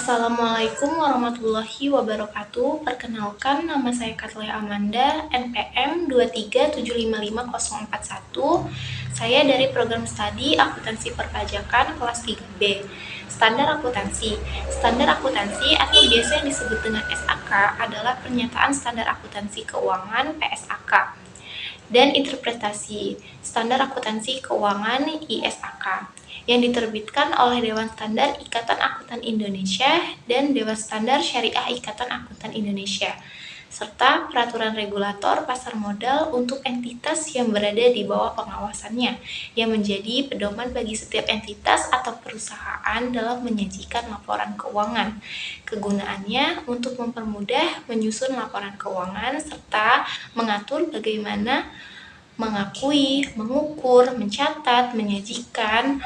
Assalamualaikum warahmatullahi wabarakatuh. Perkenalkan, nama saya Katlea Amanda, NPM 237554041. Saya dari program studi Akuntansi Perpajakan kelas 3B. Standar akuntansi. Standar akuntansi atau biasa yang disebut dengan SAK adalah pernyataan standar akuntansi keuangan (PSAK) dan interpretasi standar akuntansi keuangan (ISAK) yang diterbitkan oleh Dewan Standar Ikatan Akuntan Indonesia dan Dewan Standar Syariah Ikatan Akuntan Indonesia, serta peraturan regulator pasar modal untuk entitas yang berada di bawah pengawasannya, yang menjadi pedoman bagi setiap entitas atau perusahaan dalam menyajikan laporan keuangan. Kegunaannya untuk mempermudah menyusun laporan keuangan serta mengatur bagaimana mengakui, mengukur, mencatat, menyajikan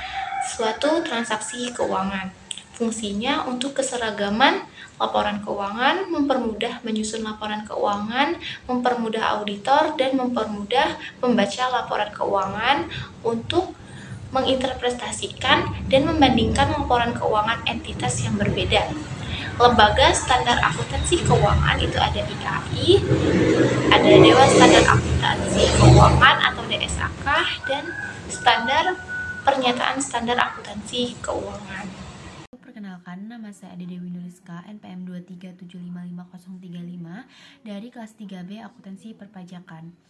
suatu transaksi keuangan. Fungsinya untuk keseragaman laporan keuangan, mempermudah menyusun laporan keuangan, mempermudah auditor, dan mempermudah pembaca laporan keuangan untuk menginterpretasikan dan membandingkan laporan keuangan entitas yang berbeda. Lembaga Standar Akuntansi Keuangan itu ada IAI, ada Dewan Standar Akuntansi Keuangan atau DSAK, dan Standar Pernyataan Standar Akuntansi Keuangan. Perkenalkan, nama saya Ade Dewi Nuliska, NPM 237555035 dari kelas 3B Akuntansi Perpajakan.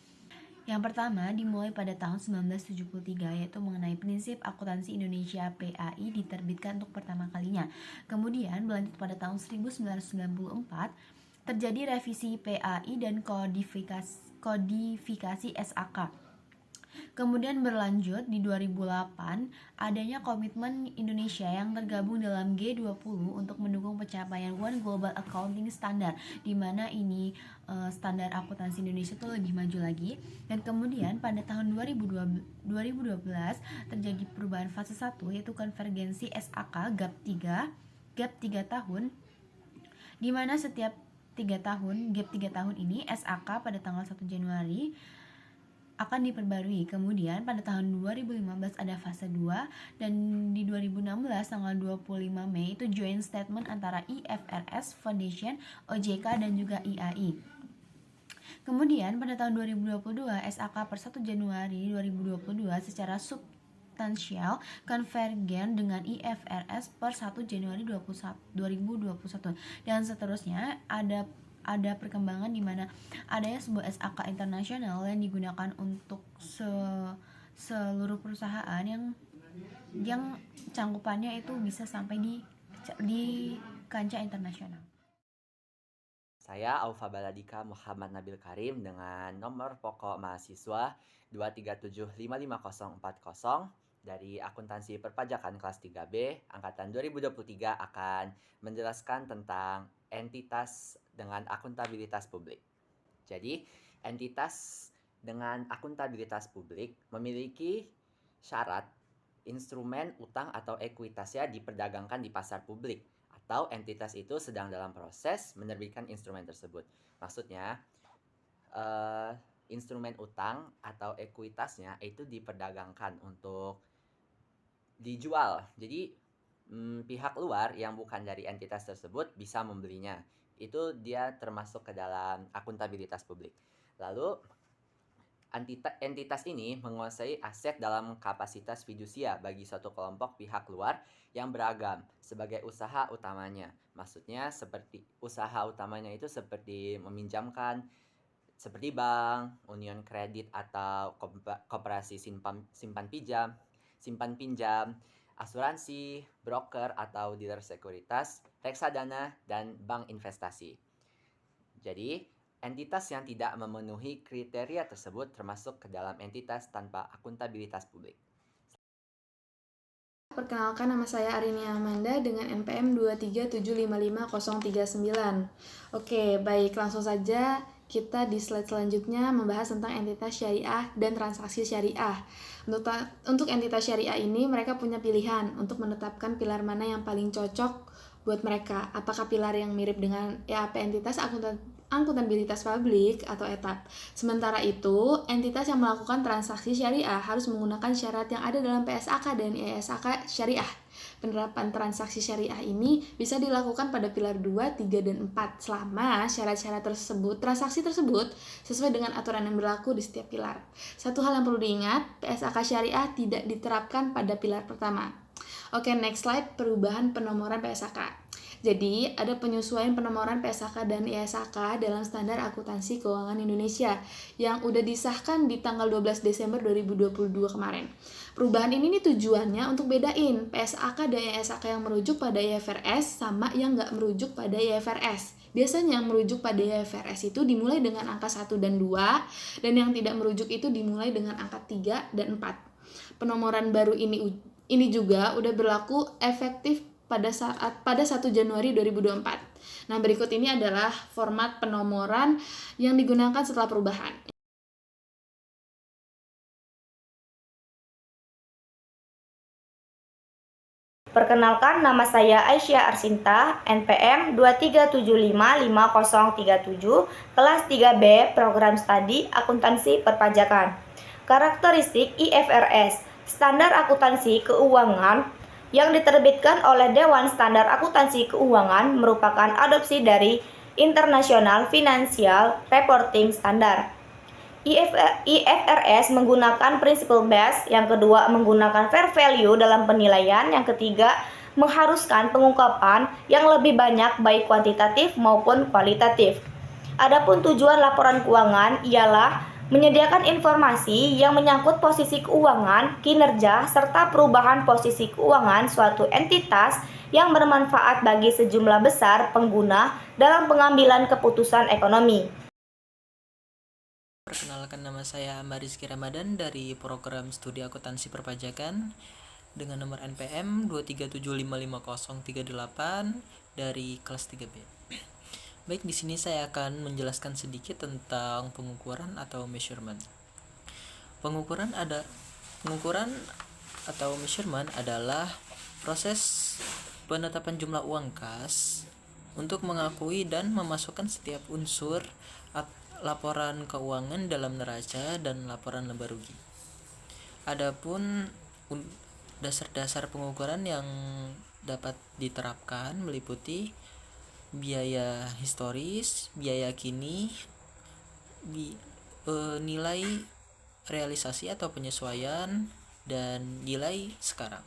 Yang pertama dimulai pada tahun 1973, yaitu mengenai prinsip akuntansi Indonesia PAI diterbitkan untuk pertama kalinya. Kemudian berlanjut pada tahun 1994, terjadi revisi PAI dan kodifikasi SAK. Kemudian berlanjut di 2008, adanya komitmen Indonesia yang tergabung dalam G20 untuk mendukung pencapaian One Global Accounting Standard, di mana ini standar akuntansi Indonesia itu lebih maju lagi. Dan kemudian pada tahun 2012 terjadi perubahan fase 1, yaitu konvergensi SAK gap 3 tahun, di mana setiap 3 tahun, gap 3 tahun ini SAK pada tanggal 1 Januari akan diperbarui. Kemudian pada tahun 2015 ada fase 2, dan di 2016 tanggal 25 Mei itu joint statement antara IFRS Foundation, OJK, dan juga IAI. Kemudian pada tahun 2022 SAK per 1 Januari 2022 secara substansial konvergen dengan IFRS per 1 Januari 2021, dan seterusnya ada perkembangan di mana adanya sebuah SAK internasional yang digunakan untuk seluruh perusahaan yang cangkupannya itu bisa sampai di kancah internasional. Saya Aufa Baladika Muhammad Nabil Karim dengan nomor pokok mahasiswa 237555040 dari Akuntansi Perpajakan kelas 3B angkatan 2023 akan menjelaskan tentang entitas dengan akuntabilitas publik. Jadi, entitas dengan akuntabilitas publik memiliki syarat instrumen utang atau ekuitasnya diperdagangkan di pasar publik, atau entitas itu sedang dalam proses menerbitkan instrumen tersebut. Maksudnya, instrumen utang atau ekuitasnya itu diperdagangkan untuk dijual. Jadi, pihak luar yang bukan dari entitas tersebut bisa membelinya. Itu dia termasuk ke dalam akuntabilitas publik. Lalu, entitas ini menguasai aset dalam kapasitas fidusia bagi suatu kelompok pihak luar yang beragam sebagai usaha utamanya. Maksudnya seperti usaha utamanya itu seperti meminjamkan, seperti bank, union kredit atau koperasi simpan pinjam, asuransi, broker atau dealer sekuritas, reksadana, dan bank investasi. Jadi, entitas yang tidak memenuhi kriteria tersebut termasuk ke dalam entitas tanpa akuntabilitas publik. Perkenalkan, nama saya Arini Amanda dengan NPM 237555039. Oke, baik, langsung saja kita di slide selanjutnya membahas tentang entitas syariah dan transaksi syariah. Untuk entitas syariah ini mereka punya pilihan untuk menetapkan pilar mana yang paling cocok buat mereka. Apakah pilar yang mirip dengan EAP entitas akuntabilitas publik atau ETAP. Sementara itu, entitas yang melakukan transaksi syariah harus menggunakan syarat yang ada dalam PSAK dan ISAK syariah. Penerapan transaksi syariah ini bisa dilakukan pada pilar 2, 3, dan 4 selama syarat-syarat tersebut, transaksi tersebut sesuai dengan aturan yang berlaku di setiap pilar. Satu hal yang perlu diingat, PSAK syariah tidak diterapkan pada pilar pertama. Oke, next slide, perubahan penomoran PSAK. Jadi, ada penyesuaian penomoran PSAK dan ISAK dalam standar akuntansi keuangan Indonesia yang udah disahkan di tanggal 12 Desember 2022 kemarin. Perubahan ini nih tujuannya untuk bedain PSAK dan ISAK yang merujuk pada IFRS sama yang nggak merujuk pada IFRS. Biasanya yang merujuk pada IFRS itu dimulai dengan angka 1 dan 2, dan yang tidak merujuk itu dimulai dengan angka 3 dan 4. Penomoran baru ini juga udah berlaku efektif pada 1 Januari 2024. Nah, berikut ini adalah format penomoran yang digunakan setelah perubahan. Perkenalkan, nama saya Aisyah Arsinta, NPM 237555037, kelas 3B, Program Studi Akuntansi Perpajakan. Karakteristik IFRS, Standar Akuntansi Keuangan, yang diterbitkan oleh Dewan Standar Akuntansi Keuangan merupakan adopsi dari International Financial Reporting Standard. IFRS menggunakan principle base, yang kedua menggunakan fair value dalam penilaian, yang ketiga mengharuskan pengungkapan yang lebih banyak baik kuantitatif maupun kualitatif. Adapun tujuan laporan keuangan ialah menyediakan informasi yang menyangkut posisi keuangan, kinerja, serta perubahan posisi keuangan suatu entitas yang bermanfaat bagi sejumlah besar pengguna dalam pengambilan keputusan ekonomi. Perkenalkan, nama saya Rizky Ramadan dari Program Studi Akuntansi Perpajakan dengan nomor NPM 237555038 dari kelas 3B. Baik, di sini saya akan menjelaskan sedikit tentang pengukuran atau measurement. Pengukuran atau measurement adalah proses penetapan jumlah uang kas untuk mengakui dan memasukkan setiap unsur laporan keuangan dalam neraca dan laporan laba rugi. Adapun dasar-dasar pengukuran yang dapat diterapkan meliputi biaya historis, biaya kini, nilai realisasi atau penyesuaian, dan nilai sekarang.